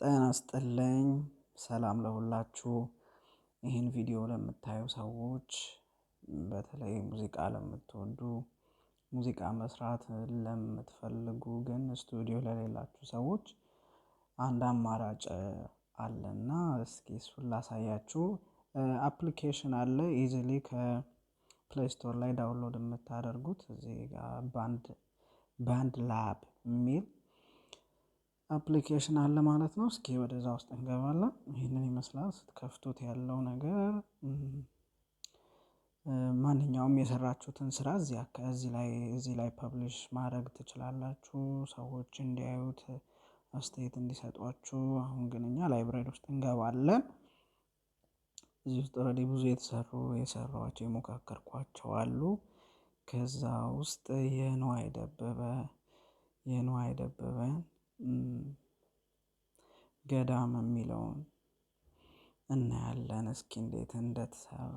ጤና ይስጥልኝ ሰላም ለሁላችሁ ይሄን ቪዲዮ ለምታዩ ሰዎች በተለይ ሙዚቃ ለምትወዱ ሙዚቃ መስራት ለምትፈልጉ ግን ስቱዲዮ ለሌላችሁ ሰዎች አንድ አማራጭ አለና እስኪ እሱን ላሳያችሁ አፕሊኬሽን አለ ኢዚሊ ከፕሌይ ስቶር ላይ ዳውንሎድ የምታደርጉት እዚህ ጋር ባንድላብ የሚል አፕሊኬሽን አለ ማለት ነው እስኪ ወደዛ ውስጥ እንገባለን ይሄንን ይመስላል ስትከፍቱት ያለው ነገር ማንኛውም የሰራችሁትን ስራ እዚህ ላይ ፐብሊሽ ማድረግ ትችላላችሁ ሰዎች እንዲያዩት አስተያየት እንዲሰጧችሁ አሁን ግን እኛ ላይብራሪ ውስጥ እንገባለን እዚህ ውስጥ ኦሬዲ ብዙ የሰራኋቸው የሞካከርኳቸው አሉ ከዛ ውስጥ የነዋይ ደበበ ገዳም የሚለውን እናያለን እስኪ እንዴት እንደተሰራ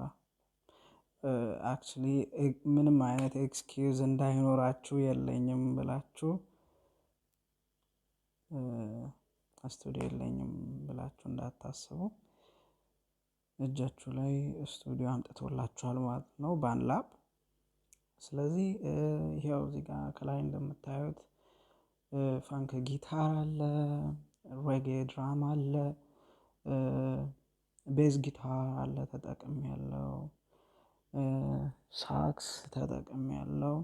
actually ምንም አይነት ኤክስኪውዝ እንዳይኖራችሁ የለኝም ብላችሁ ስቱዲዮ የለኝም ብላችሁ እንዳታስቡ እጃችሁ ላይ ስቱዲዮ አምጥቶላችኋል ማለት ነው ባንድላብ ስለዚህ ይሄው እዚህ ጋር ከላይ እንደምታዩት ፋንክ ጊታር አለ ሬጌ ድራም አለ ቤዝ ጊታር አለ ተጠቅሜያለሁ ሳክስ ተጠቅሜያለሁ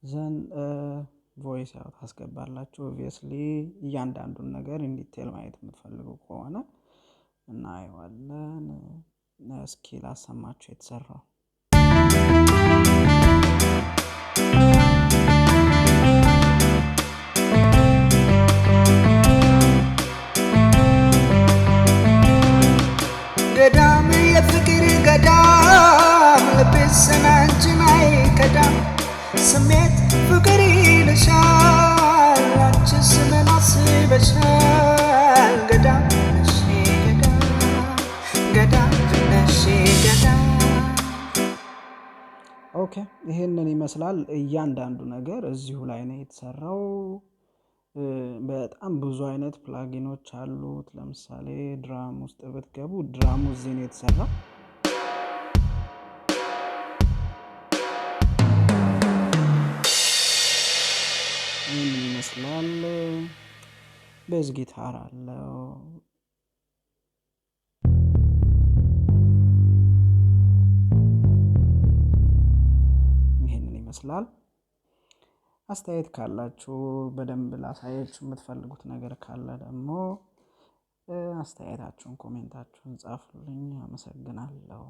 ዘን ቮይስ ያው ታስገባላችሁ obviously እያንዳንዱን ነገር in detail ማየት የምትፈልጉ ከሆነ እናየዋለን እስኪ ላሰማችሁ የተሰራው ገዳም የፍቅር ገዳም ልብስን አንቺን አይከዳም ስሜት ፍቅር ይልሻል አንቺስ ምን አስበሻል ገዳም ነሽ ገዳም ነሽ ገዳም ኦኬ ይሄንን ይመስላል እያንዳንዱ ነገር እዚሁ ላይ ነው የተሰራው በጣም ብዙ አይነት ፕላጊኖች አሉት ለምሳሌ ድራም ውስጥ ብትገቡ ድራሙ እዚህ ነው የተሰራው ይሄንን ይመስላል ቤዝ ጊታር አለው ይሄንን ይመስላል አስተያየት ካላችሁ በደንብ ላሳያችሁ የምትፈልጉት ነገር ካለ ደግሞ አስተያየታችሁን ኮሜንታችሁን ጻፉልኝ አመሰግናለሁ